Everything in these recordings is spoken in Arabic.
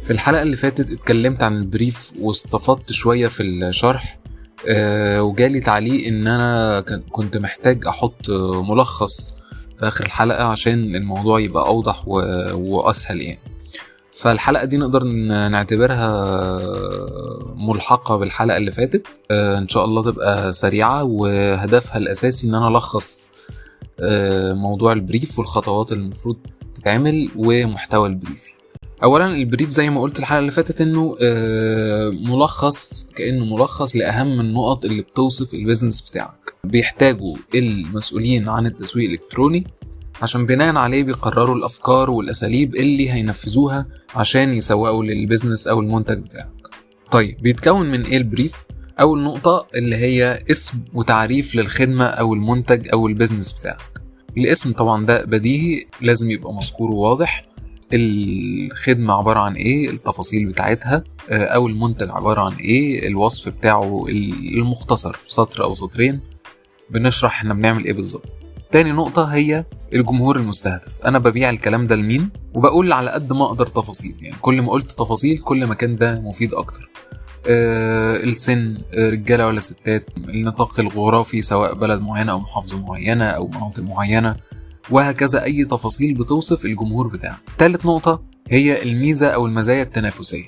في الحلقة اللي فاتت اتكلمت عن البريف واستفدت شوية في الشرح، وجالي تعليق ان انا كنت محتاج احط ملخص في اخر الحلقة عشان الموضوع يبقى اوضح واسهل يعني. فالحلقة دي نقدر نعتبرها ملحقة بالحلقة اللي فاتت، ان شاء الله تبقى سريعة، وهدفها الاساسي ان انا الخص موضوع البريف والخطوات اللي المفروض تتعمل ومحتوى البريف. اولا البريف زي ما قلت الحلقة اللي فاتت انه ملخص، كأنه ملخص لأهم النقط اللي بتوصف البيزنس بتاعك، بيحتاجوا المسؤولين عن التسويق الإلكتروني عشان بناء عليه بيقرروا الأفكار والأساليب اللي هينفذوها عشان يسوقوا للبيزنس أو المنتج بتاعك. طيب بيتكون من ايه البريف؟ أول نقطة اللي هي اسم وتعريف للخدمة أو المنتج أو البيزنس بتاعك. الاسم طبعا ده بديهي، لازم يبقى مذكور وواضح. الخدمة عبارة عن ايه، التفاصيل بتاعتها، او المنتج عبارة عن ايه، الوصف بتاعه المختصر، سطر او سطرين بنشرح احنا بنعمل ايه بالظبط. تاني نقطة هي الجمهور المستهدف، انا ببيع الكلام ده لمين، وبقول على قد ما اقدر تفاصيل، يعني كل ما قلت تفاصيل كل ما كان ده مفيد اكتر. السن، رجالة ولا ستات، النطاق الجغرافي سواء بلد معينة او محافظة معينة او مناطق معينة، وهكذا أي تفاصيل بتوصف الجمهور بتاعك. ثالث نقطة هي الميزة أو المزايا التنافسية.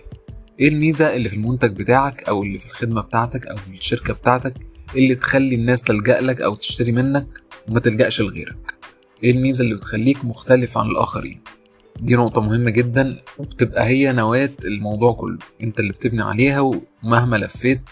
إيه الميزة اللي في المنتج بتاعك أو اللي في الخدمة بتاعتك أو في الشركة بتاعتك اللي تخلي الناس تلجأ لك أو تشتري منك وما تلجأش لغيرك؟ إيه الميزة اللي بتخليك مختلف عن الآخرين؟ دي نقطة مهمة جدا، وبتبقى هي نواة الموضوع كله، انت اللي بتبني عليها. ومهما لفيت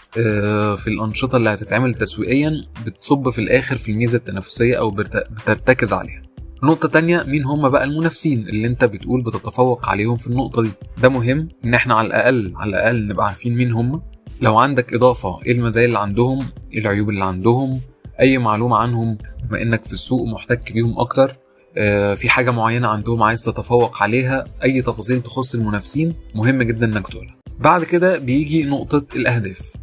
في الأنشطة اللي هتتعمل تسويقيا بتصب في الآخر في الميزة التنافسية أو بترتكز عليها. نقطة تانية، مين هم بقى المنافسين اللي انت بتقول بتتفوق عليهم في النقطة دي؟ ده مهم ان احنا على الأقل نبقى عارفين مين هم. لو عندك إضافة، ايه المزايا اللي عندهم، ايه العيوب اللي عندهم، اي معلومة عنهم بما انك في السوق محتك بيهم اكتر، في حاجة معينة عندهم عايز تتفوق عليها، اي تفاصيل تخص المنافسين مهم جدا انك تقولها. بعد كده بيجي نقطة الأهداف،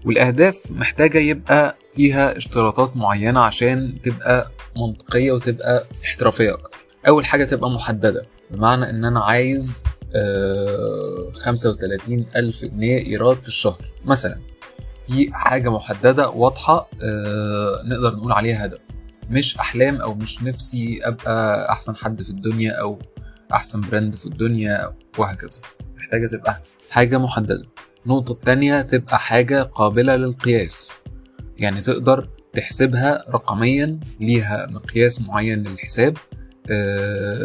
والأهداف محتاجة يبقى فيها اشتراطات معينة عشان تبقى منطقية وتبقى احترافية أكتر. أول حاجة تبقى محددة، بمعنى إن أنا عايز 35,000 جنيه إيراد في الشهر مثلا. في حاجة محددة واضحة نقدر نقول عليها هدف، مش أحلام أو مش نفسي أبقى أحسن حد في الدنيا أو أحسن براند في الدنيا وهكذا. محتاجة تبقى حاجة محددة. النقطة التانية تبقى حاجة قابلة للقياس، يعني تقدر تحسبها رقميا، ليها مقياس معين للحساب،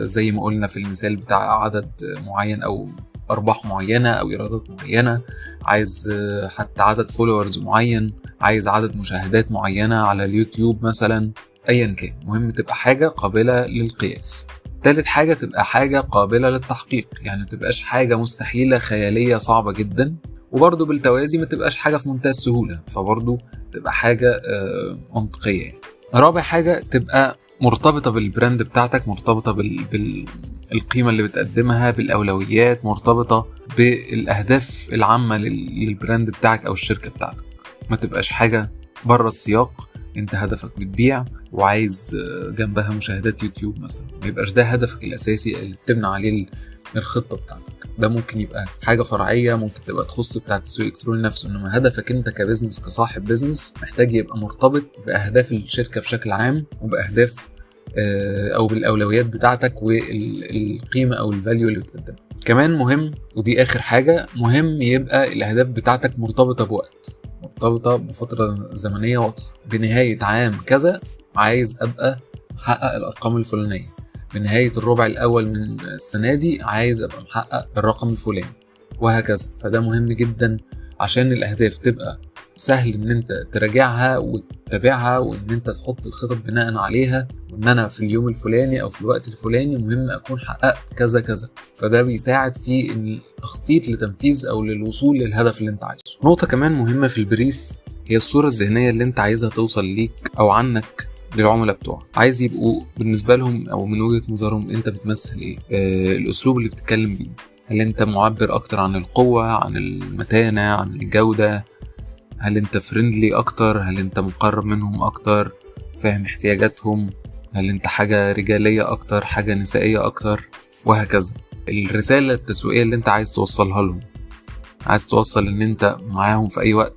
زي ما قلنا في المثال بتاع عدد معين أو أرباح معينة أو إيرادات معينة، عايز حتى عدد فولورز معين، عايز عدد مشاهدات معينة على اليوتيوب مثلا، أيا كان. مهم تبقى حاجة قابلة للقياس. ثالث حاجة تبقى حاجة قابلة للتحقيق، يعني تبقاش حاجة مستحيلة خيالية صعبة جدا، وبرضو بالتوازي ما تبقاش حاجة في منتهى السهولة، فبرضو تبقى حاجة منطقية يعني. رابع حاجة تبقى مرتبطة بالبراند بتاعتك، مرتبطة بالقيمة اللي بتقدمها، بالأولويات، مرتبطة بالأهداف العامة للبراند بتاعك أو الشركة بتاعتك. ما تبقاش حاجة بره السياق، انت هدفك بتبيع وعايز جنبها مشاهدات يوتيوب مثلا، ما يبقاش ده هدفك الأساسي اللي بتبنى عليه الخطة بتاعتك. ده ممكن يبقى حاجة فرعية، ممكن تبقى تخص بتاع التسويق الإلكتروني نفسه، إنما هدفك أنت كبزنس كصاحب بزنس محتاج يبقى مرتبط بأهداف الشركة بشكل عام، وبأهداف أو بالأولويات بتاعتك والقيمة أو الفاليو اللي بتقدمها. كمان مهم، ودي آخر حاجة، مهم يبقى الأهداف بتاعتك مرتبطة بوقت، مرتبطة بفترة زمنية واضحة. بنهاية عام كذا عايز أبقى محقق الأرقام الفلانية، بنهاية الربع الأول من السنة دي عايز أبقى محقق الرقم الفلاني، وهكذا. فده مهم جدا عشان الأهداف تبقى سهل إن أنت تراجعها وتتابعها، وإن أنت تحط الخطط بناء عليها، وإن أنا في اليوم الفلاني أو في الوقت الفلاني مهم أكون حققت كذا كذا. فده بيساعد في التخطيط لتنفيذ أو للوصول للهدف اللي أنت عايزه. نقطة كمان مهمة في البريف هي الصورة الذهنية اللي أنت عايزها توصل ليك أو عنك للعملاء بتوعك. عايز يبقوا بالنسبة لهم أو من وجهة نظرهم أنت بتمثل إيه، الأسلوب اللي بتتكلم بيه، هل أنت معبر أكتر عن القوة، عن المتانة، عن الجودة، هل أنت فريندلي أكتر، هل أنت مقرب منهم أكتر، فاهم احتياجاتهم، هل أنت حاجة رجالية أكتر، حاجة نسائية أكتر، وهكذا. الرسالة التسويقية اللي انت عايز توصلها لهم. عايز توصل ان انت معاهم في اي وقت،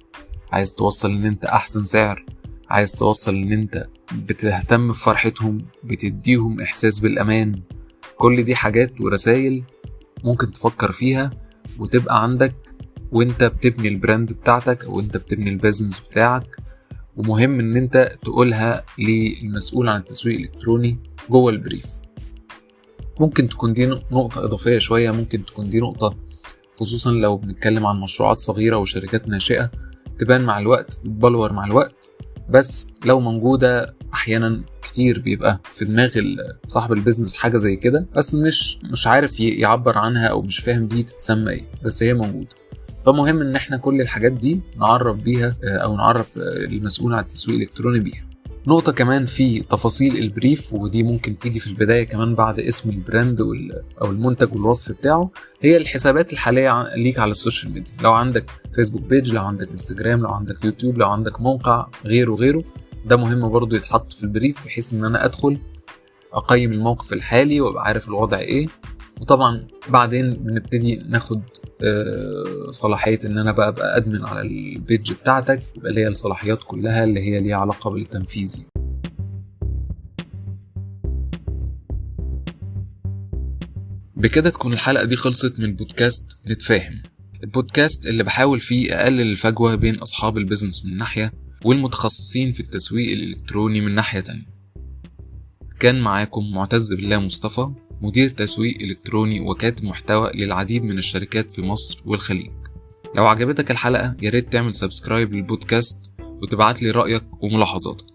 عايز توصل ان انت احسن سعر، عايز توصل ان انت بتهتم بفرحتهم، بتديهم احساس بالامان. كل دي حاجات ورسائل ممكن تفكر فيها وتبقى عندك وانت بتبني البراند بتاعتك او انت بتبني البيزنس بتاعك. ومهم ان انت تقولها للمسؤول عن التسويق الالكتروني جوه البريف. ممكن تكون دي نقطة اضافية شوية، ممكن تكون دي نقطة خصوصا لو بنتكلم عن مشروعات صغيرة وشركات ناشئة تبان مع الوقت، تتبلور مع الوقت، بس لو موجودة احيانا كتير بيبقى في دماغ صاحب البيزنس حاجة زي كده، بس مش عارف يعبر عنها او مش فاهم دي تتسمى ايه، بس هي موجودة. فمهم ان احنا كل الحاجات دي نعرف بيها او نعرف المسؤول عن التسويق الالكتروني بيها. نقطة كمان في تفاصيل البريف، ودي ممكن تيجي في البداية كمان بعد اسم البراند او المنتج والوصف بتاعه، هي الحسابات الحالية ليك على السوشيال ميديا. لو عندك فيسبوك بيج، لو عندك انستجرام، لو عندك يوتيوب، لو عندك موقع غيره، ده مهم برضو يتحط في البريف بحيث ان انا ادخل اقيم الموقف الحالي وابقى عارف الوضع ايه. وطبعا بعدين بنبتدي ناخد صلاحية ان انا بقى ادمن على البيج بتاعتك، يبقى ليا الصلاحيات كلها اللي هي ليها علاقة بالتنفيذ. بكده تكون الحلقة دي خلصت من بودكاست نتفاهم، البودكاست اللي بحاول فيه اقلل الفجوة بين اصحاب البيزنس من ناحية والمتخصصين في التسويق الالكتروني من ناحية تانية. كان معاكم معتز بالله مصطفى، مدير تسويق إلكتروني وكاتب محتوى للعديد من الشركات في مصر والخليج. لو عجبتك الحلقة ياريت تعمل سبسكرايب للبودكاست وتبعت لي رأيك وملاحظاتك.